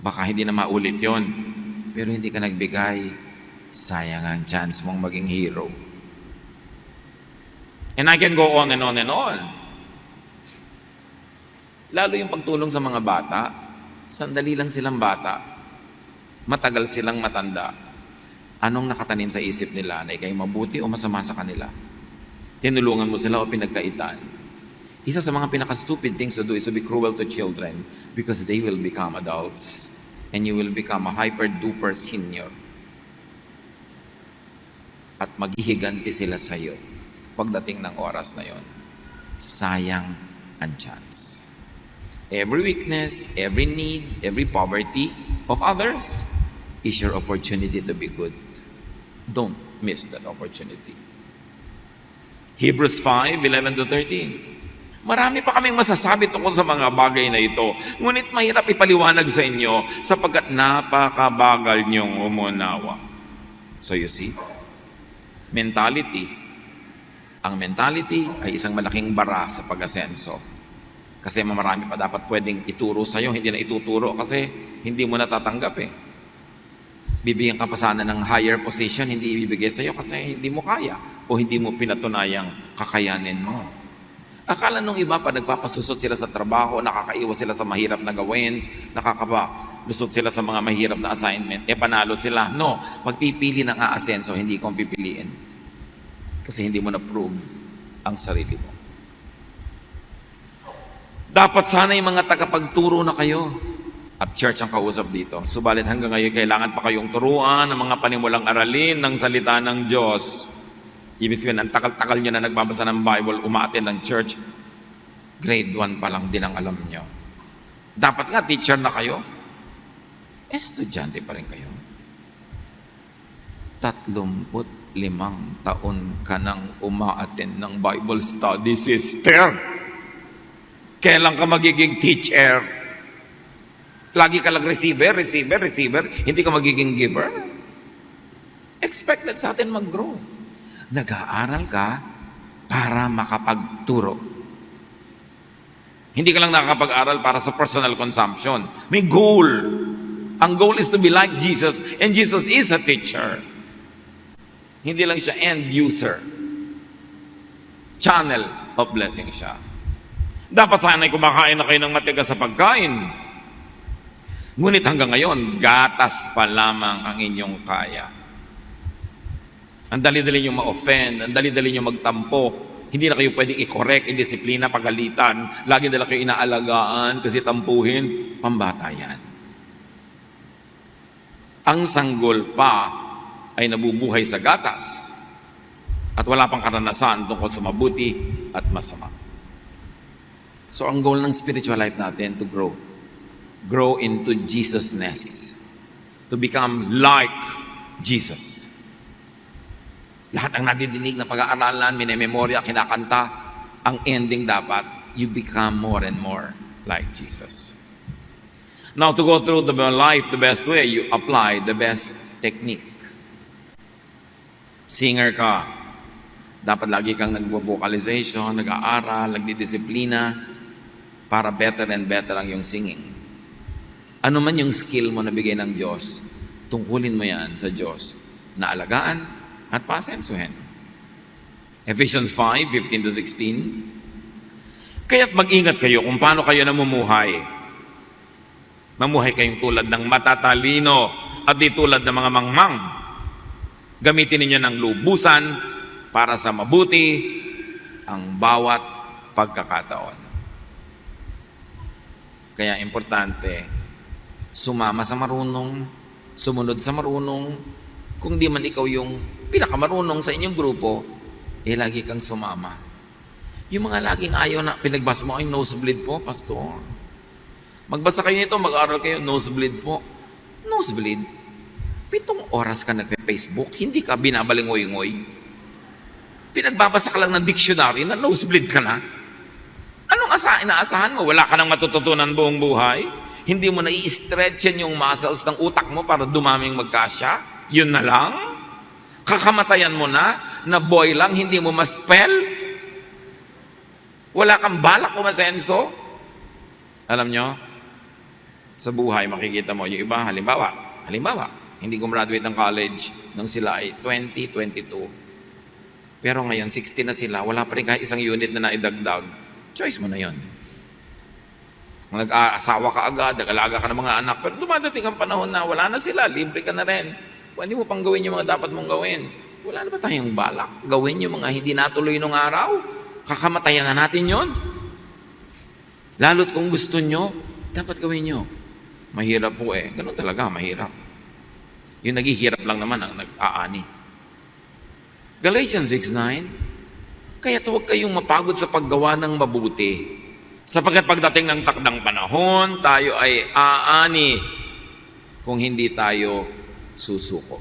Speaker 1: Baka hindi na maulit yon. Pero hindi ka nagbigay, sayang ang chance mong maging hero. And I can go on and on and on. Lalo yung pagtulong sa mga bata, sandali lang silang bata, matagal silang matanda. Anong nakatanim sa isip nila na ikay mabuti o masama sa kanila? Tinulungan mo sila o pinagkaitan? Isa sa mga pinaka-stupid things to do is to be cruel to children because they will become adults and you will become a hyper-duper senior. At maghihiganti sila sa iyo pagdating ng oras na yon. Sayang ang chance. Every weakness, every need, every poverty of others is your opportunity to be good. Don't miss that opportunity. Hebrews 5:11-13. Marami pa kaming masasabi tungkol sa mga bagay na ito, ngunit mahirap ipaliwanag sa inyo sapagkat napakabagal niyong umunawa. So you see, mentality. Ang mentality ay isang malaking bara sa pag-asenso. Kasi marami pa dapat pwedeng ituro sa'yo, hindi na ituturo kasi hindi mo natatanggap eh. Bibigyan ka pa sana ng higher position, hindi ibibigay sa'yo kasi hindi mo kaya o hindi mo pinatunayang kakayanin mo. Akala nung iba pa nagpapasusot sila sa trabaho, nakakaiwas sila sa mahirap na gawin, nakakalusot sila sa mga mahirap na assignment, panalo sila. No, pagpipili ng aasenso, hindi kong pipiliin. Kasi hindi mo na-prove ang sarili mo. Dapat sana yung mga tagapagturo na kayo. At church ang kausap dito. Subalit hanggang ngayon, kailangan pa kayong turuan ng mga panimulang aralin ng salita ng Diyos. Ibig sabihin, ang takal-takal nyo na nagbabasa ng Bible, umaattend ng church, grade 1 pa lang din ang alam nyo. Dapat nga, teacher na kayo. Estudyante pa rin kayo. 35 taon ka nang umaattend ng Bible study, sister. Kailan ka magiging teacher? Lagi ka lang receiver, hindi ka magiging giver. Expected sa atin mag-grow. Nag-aaral ka para makapagturo. Hindi ka lang nakakapag-aral para sa personal consumption. May goal. Ang goal is to be like Jesus, and Jesus is a teacher. Hindi lang siya end user. Channel of blessing siya. Dapat sana'y kumakain na kayo ng matigas sa pagkain. Ngunit hanggang ngayon, gatas pa lamang ang inyong kaya. Ang dali-dali nyo ma-offend, ang dali-dali nyo magtampo. Hindi na kayo pwedeng i-correct, i-disiplina, pagalitan. Lagi nila kayo inaalagaan kasi tampuhin. Pambata yan. Ang sanggol pa ay nabubuhay sa gatas at wala pang karanasan tungkol sa mabuti at masama. So ang goal ng spiritual life natin to grow. Grow into Jesusness. To become like Jesus. Lahat ang nadidinig na pag-aaralan, minememorya, kinakanta, ang ending dapat, you become more and more like Jesus. Now, to go through the life the best way, you apply the best technique. Singer ka, dapat lagi kang nag-vocalization, nag-aaral, nagdidisiplina, para better and better ang iyong singing. Ano man yung skill mo na bigay ng Diyos, tungkulin mo yan sa Diyos na alagaan at pasensuhin. Ephesians 5:15-16. Kaya't mag-ingat kayo kung paano kayo namumuhay. Mamuhay kayong tulad ng matatalino at di tulad ng mga mangmang. Gamitin ninyo ng lubusan para sa mabuti ang bawat pagkakataon. Kaya importante, sumama sa marunong, sumunod sa marunong. Kung di man ikaw yung pinakamarunong sa inyong grupo, lagi kang sumama. Yung mga laging ayaw na pinagbasa mo, ay nosebleed po, pastor. Magbasa kayo nito, mag-aaral kayo, nosebleed po. Nosebleed? 7 oras ka nag-Facebook, hindi ka binabalingoy-ngoy. Pinagbabasa ka lang ng dictionary na nosebleed ka na. Anong inaasahan mo? Wala ka nang matututunan buong buhay? Hindi mo na i-stretchin yung muscles ng utak mo para dumaming magkasya? Yun na lang? Kakamatayan mo na boy lang, hindi mo ma-spell? Wala kang balak umasenso. Alam nyo, sa buhay makikita mo, yung iba, halimbawa, hindi gumraduate ng college nung sila ay 20, 22. Pero ngayon, 60 na sila, wala pa rin kahit isang unit na naidagdag. Choice mo na yon. Nag-aasawa ka agad, nag-alaga ka ng mga anak, pero dumadating ang panahon na wala na sila, libre ka na rin. Pwede mo pang gawin yung mga dapat mong gawin. Wala na ba tayong balak? Gawin yung mga hindi natuloy nung araw? Kakamatayan na natin yon. Lalo't kung gusto nyo, dapat gawin nyo. Mahirap po eh. Ganun talaga, mahirap. Yung naghihirap lang naman ang nag-aani. Galatians 6:9, kaya't huwag kayong mapagod sa paggawa ng mabuti. Sapagkat pagdating ng takdang panahon, tayo ay aani kung hindi tayo susuko.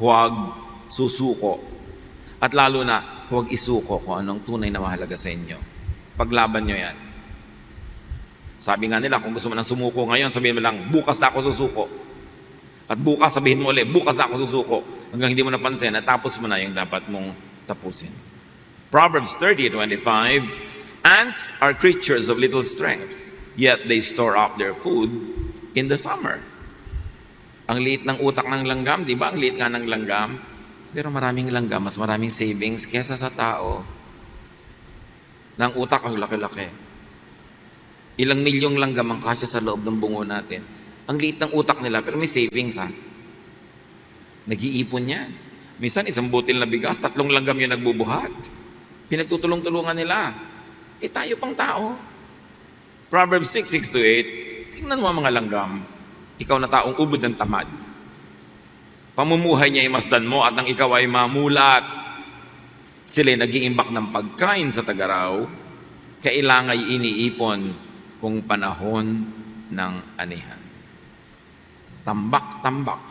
Speaker 1: Huwag susuko. At lalo na, huwag isuko kung anong tunay na mahalaga sa inyo. Paglaban nyo yan. Sabi nga nila, kung gusto mo nang sumuko ngayon, sabihin mo lang, bukas na ako susuko. At bukas, sabihin mo ulit, bukas na ako susuko. Hanggang hindi mo napansin, natapos mo na yung dapat mong tapusin. Proverbs 30:25, ants are creatures of little strength, yet they store up their food in the summer. Ang liit ng utak ng langgam, di ba? Ang liit nga ng langgam. Pero maraming langgam, mas maraming savings kesa sa tao. Ng utak ang laki-laki. Ilang milyong langgam ang kasya sa loob ng bungo natin. Ang liit ng utak nila, pero may savings ha. Nag-iipon yan. Minsan, isang butil na bigas, 3 langgam yung nagbubuhat. Pinagtutulong-tulungan nila. Tayo pang tao. Proverbs 6:6-8, tingnan mo ang mga langgam. Ikaw na taong ubod ng tamad. Pamumuhay niya ay masdan mo at nang ikaw ay mamulat. Sila'y nag-iimbak ng pagkain sa tagaraw, kailangay iniipon kung panahon ng anihan. Tambak-tambak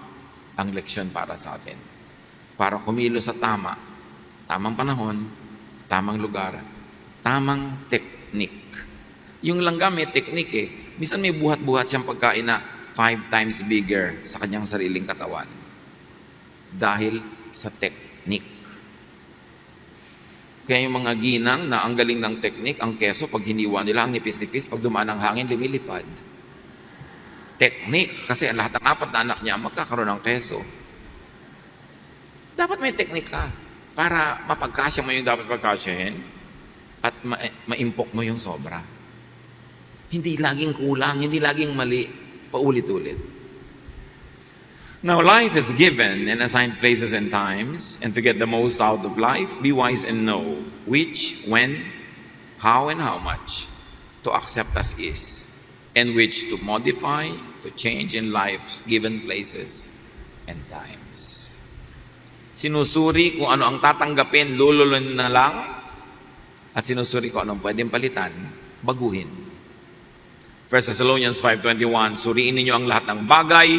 Speaker 1: ang leksyon para sa atin. Para kumilos sa tamang panahon, tamang lugar, tamang teknik. Yung langgam may teknik eh. Minsan may buhat-buhat siyang pagkain na 5 times bigger sa kanyang sariling katawan. Dahil sa teknik. Kaya yung mga ginang na ang galing ng teknik, ang keso, pag hiniwa nila, ang nipis-nipis, pag dumaan ang hangin, lumilipad. Teknik. Kasi lahat ng 4 na anak niya magkakaroon ng keso. Dapat may teknik ka para mapagkasya mo yung dapat pagkasyahin at maimpok mo yung sobra. Hindi laging kulang, hindi laging mali, paulit-ulit. Now, life is given and assigned places and times, and to get the most out of life, be wise and know which, when, how, and how much to accept as is, and which to modify, to change in life's given places and times. Sinusuri kung ano ang tatanggapin, lululun na lang, at sinusuri kung anong pwedeng palitan, baguhin. 1 Thessalonians 5:21, suriin ninyo ang lahat ng bagay,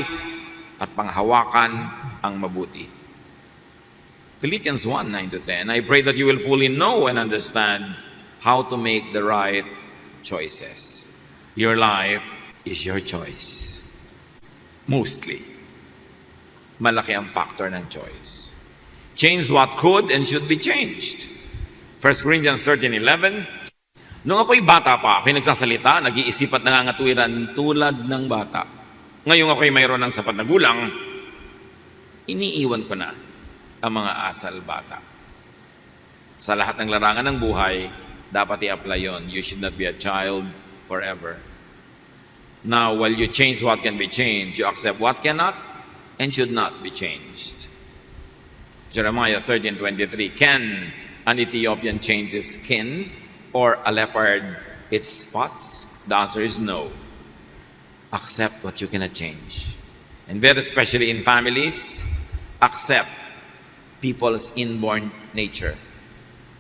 Speaker 1: at panghawakan ang mabuti. Philippians 1:9-10, I pray that you will fully know and understand how to make the right choices. Your life is your choice. Mostly. Malaki ang factor ng choice. Change what could and should be changed. 1 Corinthians 13:11, nung ako'y bata pa, ako'y nagsasalita, nag-iisip at nangangatuwiran tulad ng bata. Ngayong ako'y mayroon ng sapat na gulang, iniiwan ko na ang mga asal bata. Sa lahat ng larangan ng buhay, dapat i-apply yon. You should not be a child forever. Now, while you change what can be changed, you accept what cannot and should not be changed. Jeremiah 13:23, can an Ethiopian change his skin or a leopard its spots? The answer is no. Accept what you cannot change. And very especially in families, accept people's inborn nature.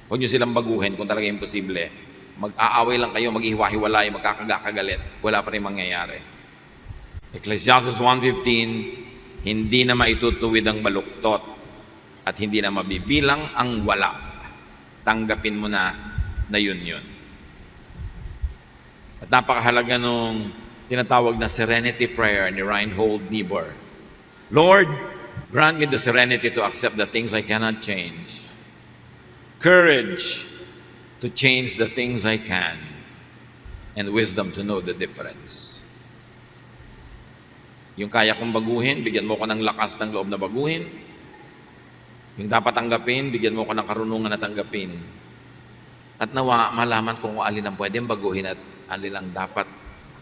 Speaker 1: Huwag nyo silang baguhin kung talaga imposible. Mag-aaway lang kayo, mag-ihiwa-hiwalay, magkakagalit. Wala pa rin mangyayari. Ecclesiastes 1:15, hindi na maitutuwid ang baluktot at hindi na mabibilang ang wala. Tanggapin mo na yun. At napakahalaga nung tinatawag na serenity prayer ni Reinhold Niebuhr. Lord, grant me the serenity to accept the things I cannot change. Courage to to change the things I can, and wisdom to know the difference. Yung kaya kong baguhin, bigyan mo ko ng lakas ng loob na baguhin. Yung dapat tanggapin, bigyan mo ko ng karunungan na tanggapin. At nawa, malaman kung alin ang pwedeng baguhin at alin ang dapat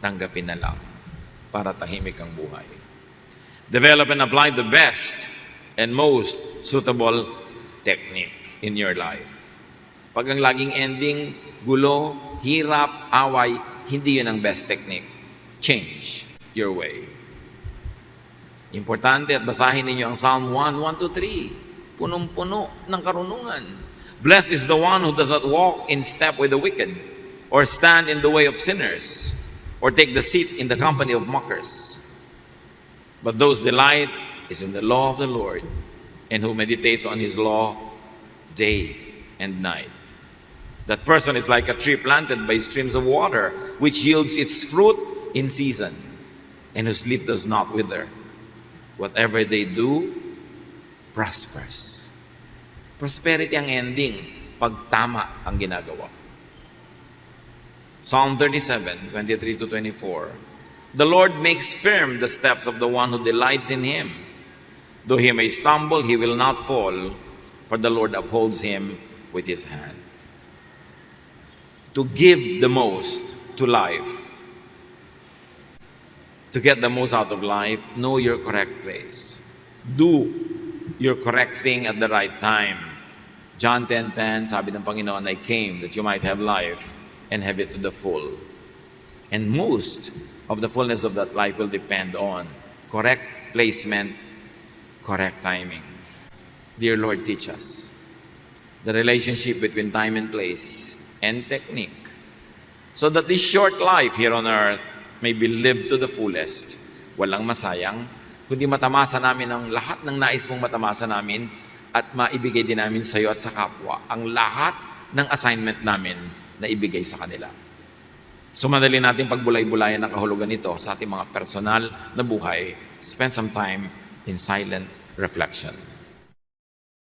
Speaker 1: tanggapin na lang para tahimik ang buhay. Develop and apply the best and most suitable technique in your life. Pag ang laging ending, gulo, hirap, away, hindi yun ang best technique. Change your way. Importante at basahin ninyo ang Psalm 1:1-3. Punong-puno ng karunungan. Blessed is the one who does not walk in step with the wicked, or stand in the way of sinners, or take the seat in the company of mockers. But those delight is in the law of the Lord, and who meditates on his law day and night. That person is like a tree planted by streams of water, which yields its fruit in season, and whose leaf does not wither. Whatever they do, prospers. Prosperity ang ending pag tama ang ginagawa. Psalm 37:23-24. The Lord makes firm the steps of the one who delights in him. Though he may stumble, he will not fall, for the Lord upholds him with his hand. To give the most to life, to get the most out of life, know your correct place. Do your correct thing at the right time. John 10:10, sabi ng Panginoon, I came that you might have life and have it to the full. And most of the fullness of that life will depend on correct placement, correct timing. Dear Lord, teach us the relationship between time and place and technique, so that this short life here on earth may be lived to the fullest. Walang masayang, kundi matamasa namin ang lahat ng nais mong matamasa namin at maibigay din namin sa iyo at sa kapwa ang lahat ng assignment namin na ibigay sa kanila. So madali natin pagbulay-bulayan ang kahulugan nito sa ating mga personal na buhay. Spend some time in silent reflection.